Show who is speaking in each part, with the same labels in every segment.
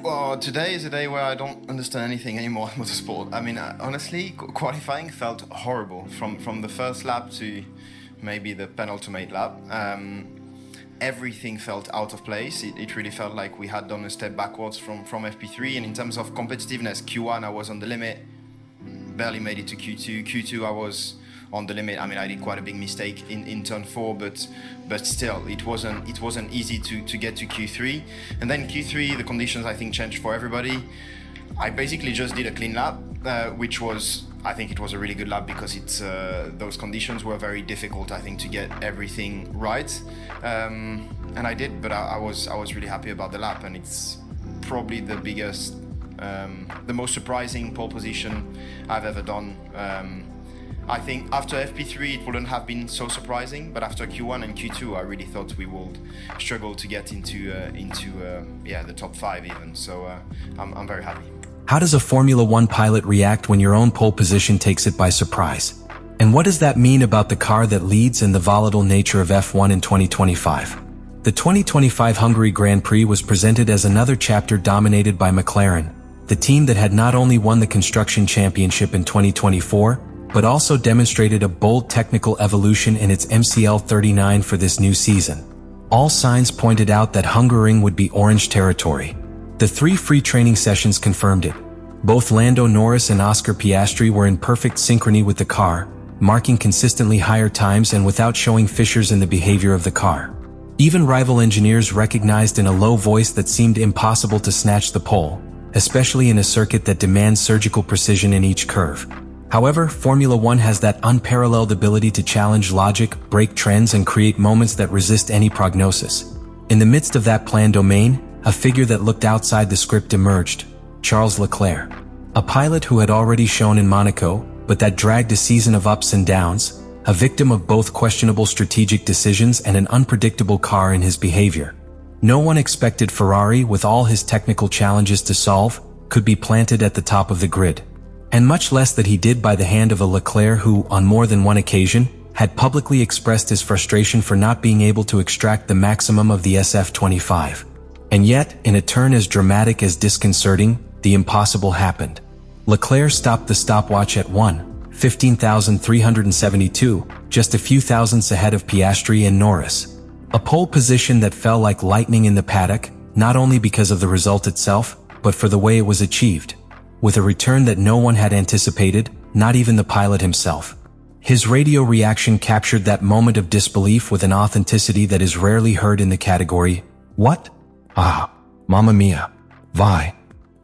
Speaker 1: Well, today is a day where I don't understand anything anymore in motorsport. I mean, honestly, qualifying felt horrible from the first lap to maybe the penultimate lap. Everything felt out of place. It really felt like we had done a step backwards from FP3. And in terms of competitiveness, Q1 I was on the limit, barely made it to Q2. Q2 I was on the limit. I mean, I did quite a big mistake in turn 4, but still, it wasn't easy to get to Q3. And then Q3, the conditions I think changed for everybody. I basically just did a clean lap, which was, I think it was a really good lap because those conditions were very difficult, I think, to get everything right. And I did, but I was really happy about the lap, and it's probably the biggest, the most surprising pole position I've ever done. I think after FP3 it wouldn't have been so surprising, but after Q1 and Q2 I really thought we would struggle to get into the top 5 even. So I'm very happy.
Speaker 2: How does a Formula One pilot react when your own pole position takes it by surprise? And what does that mean about the car that leads and the volatile nature of F1 in 2025? The 2025 Hungary Grand Prix was presented as another chapter dominated by McLaren, the team that had not only won the Construction Championship in 2024, but also demonstrated a bold technical evolution in its MCL 39 for this new season. All signs pointed out that Hungaroring would be orange territory. The 3 free training sessions confirmed it. Both Lando Norris and Oscar Piastri were in perfect synchrony with the car, marking consistently higher times and without showing fissures in the behavior of the car. Even rival engineers recognized in a low voice that seemed impossible to snatch the pole, especially in a circuit that demands surgical precision in each curve. However, Formula One has that unparalleled ability to challenge logic, break trends, and create moments that resist any prognosis. In the midst of that planned domain, a figure that looked outside the script emerged: Charles Leclerc. A pilot who had already shown in Monaco, but that dragged a season of ups and downs, a victim of both questionable strategic decisions and an unpredictable car in his behavior. No one expected Ferrari, with all his technical challenges to solve, could be planted at the top of the grid. And much less that he did by the hand of a Leclerc who, on more than one occasion, had publicly expressed his frustration for not being able to extract the maximum of the SF25. And yet, in a turn as dramatic as disconcerting, the impossible happened. Leclerc stopped the stopwatch at 15,372, just a few thousandths ahead of Piastri and Norris. A pole position that fell like lightning in the paddock, not only because of the result itself, but for the way it was achieved. With a return that no one had anticipated, not even the pilot himself. His radio reaction captured that moment of disbelief with an authenticity that is rarely heard in the category. What? Ah, mamma mia. Vai.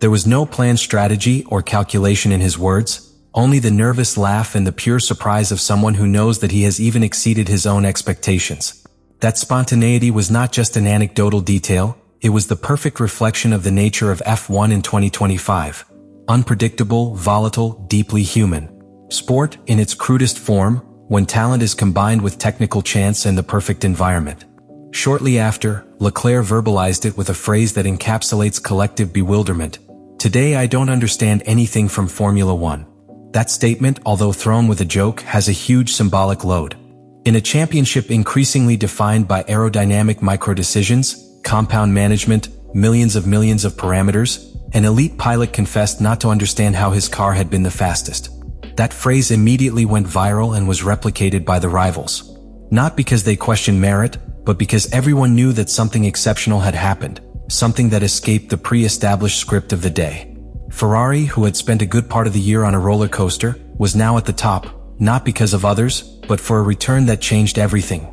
Speaker 2: There was no planned strategy or calculation in his words, only the nervous laugh and the pure surprise of someone who knows that he has even exceeded his own expectations. That spontaneity was not just an anecdotal detail, it was the perfect reflection of the nature of F1 in 2025. Unpredictable, volatile, deeply human. Sport, in its crudest form, when talent is combined with technical chance and the perfect environment. Shortly after, Leclerc verbalized it with a phrase that encapsulates collective bewilderment. Today I don't understand anything from Formula One. That statement, although thrown with a joke, has a huge symbolic load. In a championship increasingly defined by aerodynamic micro-decisions, compound management, millions of parameters, an elite pilot confessed not to understand how his car had been the fastest. That phrase immediately went viral and was replicated by the rivals. Not because they questioned merit, but because everyone knew that something exceptional had happened, something that escaped the pre-established script of the day. Ferrari, who had spent a good part of the year on a roller coaster, was now at the top, not because of others, but for a return that changed everything.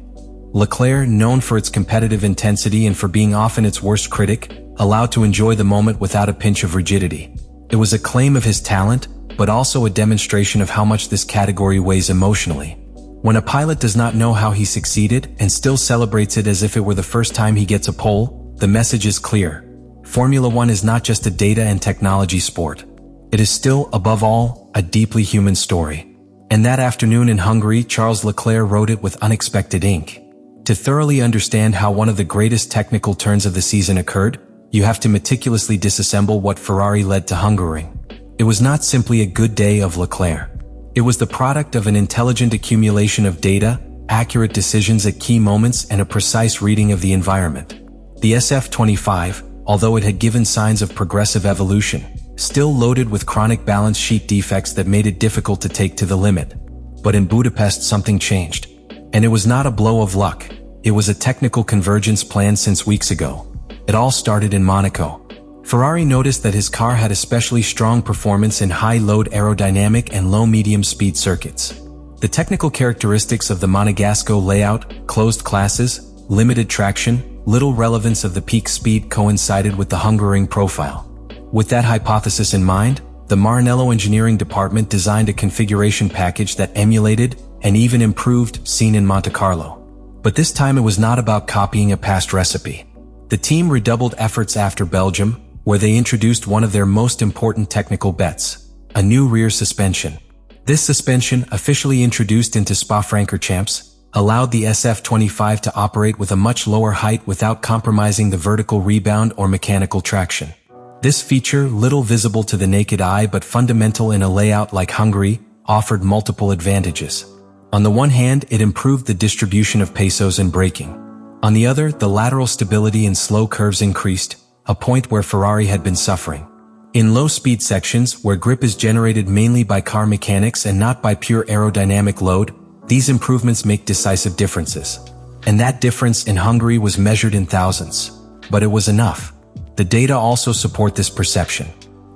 Speaker 2: Leclerc, known for its competitive intensity and for being often its worst critic, allowed to enjoy the moment without a pinch of rigidity. It was a claim of his talent, but also a demonstration of how much this category weighs emotionally. When a pilot does not know how he succeeded and still celebrates it as if it were the first time he gets a pole, the message is clear. Formula One is not just a data and technology sport. It is still, above all, a deeply human story. And that afternoon in Hungary, Charles Leclerc wrote it with unexpected ink. To thoroughly understand how one of the greatest technical turns of the season occurred, you have to meticulously disassemble what Ferrari led to Hungaroring. It was not simply a good day of Leclerc. It was the product of an intelligent accumulation of data, accurate decisions at key moments, and a precise reading of the environment. The SF25, although it had given signs of progressive evolution, still loaded with chronic balance sheet defects that made it difficult to take to the limit. But in Budapest something changed. And it was not a blow of luck. It was a technical convergence planned since weeks ago. It all started in Monaco. Ferrari noticed that his car had especially strong performance in high-load aerodynamic and low-medium speed circuits. The technical characteristics of the Monegasque layout, closed classes, limited traction, little relevance of the peak speed coincided with the Hungaroring profile. With that hypothesis in mind, the Maranello engineering department designed a configuration package that emulated and even improved seen in Monte Carlo. But this time it was not about copying a past recipe. The team redoubled efforts after Belgium, where they introduced one of their most important technical bets, a new rear suspension. This suspension, officially introduced into Spa-Francorchamps, allowed the SF25 to operate with a much lower height without compromising the vertical rebound or mechanical traction. This feature, little visible to the naked eye but fundamental in a layout like Hungary, offered multiple advantages. On the one hand, it improved the distribution of pesos and braking. On the other, the lateral stability in slow curves increased, a point where Ferrari had been suffering. In low-speed sections, where grip is generated mainly by car mechanics and not by pure aerodynamic load, these improvements make decisive differences. And that difference in Hungary was measured in thousands. But it was enough. The data also support this perception.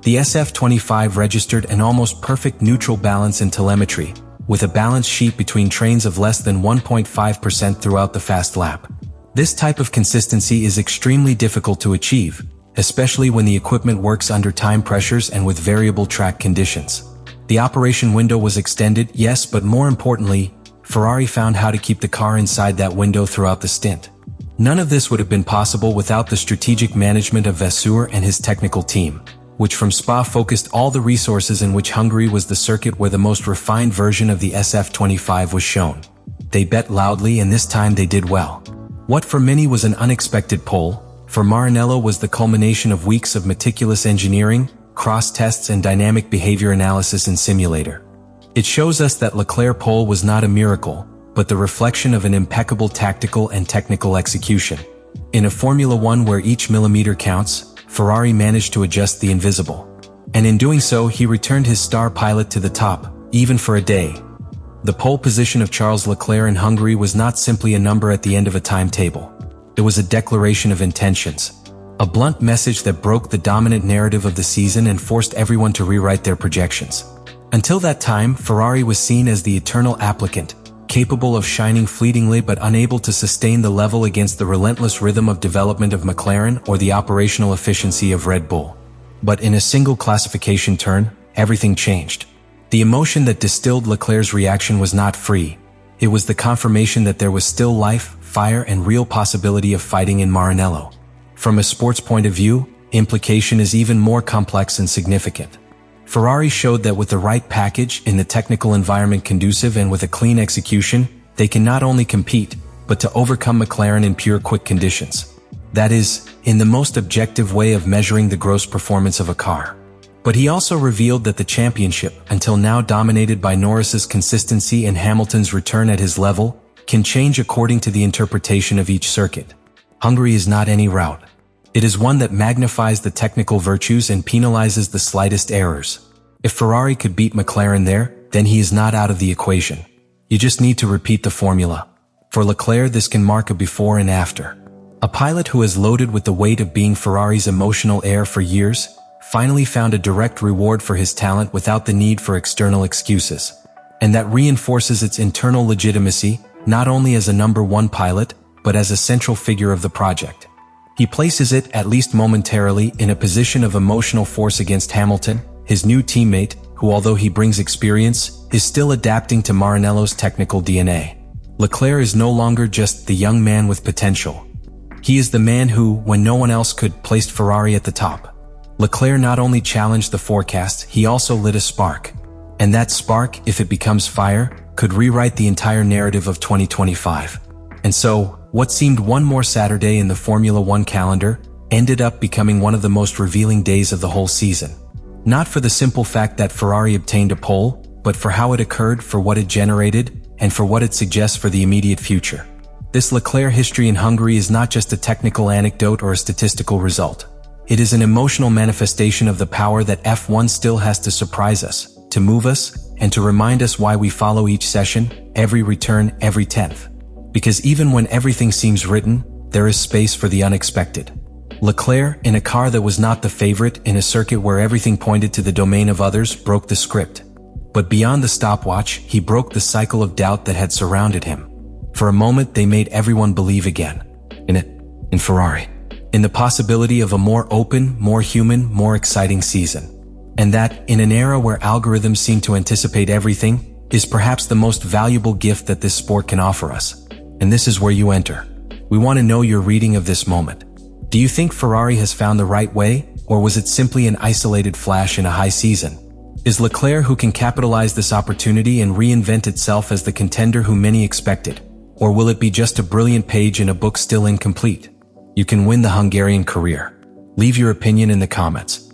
Speaker 2: The SF25 registered an almost perfect neutral balance in telemetry, with a balance sheet between trains of less than 1.5% throughout the fast lap. This type of consistency is extremely difficult to achieve, especially when the equipment works under time pressures and with variable track conditions. The operation window was extended, yes, but more importantly, Ferrari found how to keep the car inside that window throughout the stint. None of this would have been possible without the strategic management of Vasseur and his technical team, which from Spa focused all the resources in which Hungary was the circuit where the most refined version of the SF25 was shown. They bet loudly, and this time they did well. What for many was an unexpected pole, for Maranello was the culmination of weeks of meticulous engineering, cross-tests and dynamic behavior analysis in simulator. It shows us that Leclerc pole was not a miracle, but the reflection of an impeccable tactical and technical execution. In a Formula One where each millimeter counts, Ferrari managed to adjust the invisible. And in doing so, he returned his star pilot to the top, even for a day. The pole position of Charles Leclerc in Hungary was not simply a number at the end of a timetable. It was a declaration of intentions. A blunt message that broke the dominant narrative of the season and forced everyone to rewrite their projections. Until that time, Ferrari was seen as the eternal applicant, capable of shining fleetingly but unable to sustain the level against the relentless rhythm of development of McLaren or the operational efficiency of Red Bull. But in a single classification turn, everything changed. The emotion that distilled Leclerc's reaction was not free. It was the confirmation that there was still life, fire, and real possibility of fighting in Maranello. From a sports point of view, implication is even more complex and significant. Ferrari showed that with the right package, in the technical environment conducive and with a clean execution, they can not only compete, but to overcome McLaren in pure quick conditions. That is, in the most objective way of measuring the gross performance of a car. But he also revealed that the championship, until now dominated by Norris's consistency and Hamilton's return at his level, can change according to the interpretation of each circuit. Hungary is not any route. It is one that magnifies the technical virtues and penalizes the slightest errors. If Ferrari could beat McLaren there, then he is not out of the equation. You just need to repeat the formula. For Leclerc, this can mark a before and after. A pilot who has loaded with the weight of being Ferrari's emotional heir for years, finally found a direct reward for his talent without the need for external excuses. And that reinforces its internal legitimacy, not only as a number one pilot, but as a central figure of the project. He places it, at least momentarily, in a position of emotional force against Hamilton, his new teammate, who although he brings experience, is still adapting to Maranello's technical DNA. Leclerc is no longer just the young man with potential. He is the man who, when no one else could, placed Ferrari at the top. Leclerc not only challenged the forecast, he also lit a spark. And that spark, if it becomes fire, could rewrite the entire narrative of 2025. And so, what seemed one more Saturday in the Formula One calendar ended up becoming one of the most revealing days of the whole season. Not for the simple fact that Ferrari obtained a pole, but for how it occurred, for what it generated, and for what it suggests for the immediate future. This Leclerc history in Hungary is not just a technical anecdote or a statistical result. It is an emotional manifestation of the power that F1 still has to surprise us, to move us, and to remind us why we follow each session, every return, every 10th. Because even when everything seems written, there is space for the unexpected. Leclerc, in a car that was not the favorite, in a circuit where everything pointed to the domain of others, broke the script. But beyond the stopwatch, he broke the cycle of doubt that had surrounded him. For a moment, they made everyone believe again. In Ferrari. In the possibility of a more open, more human, more exciting season. And that, in an era where algorithms seem to anticipate everything, is perhaps the most valuable gift that this sport can offer us. And this is where you enter. We want to know your reading of this moment. Do you think Ferrari has found the right way, or was it simply an isolated flash in a high season? Is Leclerc who can capitalize this opportunity and reinvent itself as the contender who many expected? Or will it be just a brilliant page in a book still incomplete? You can win the Hungarian career. Leave your opinion in the comments.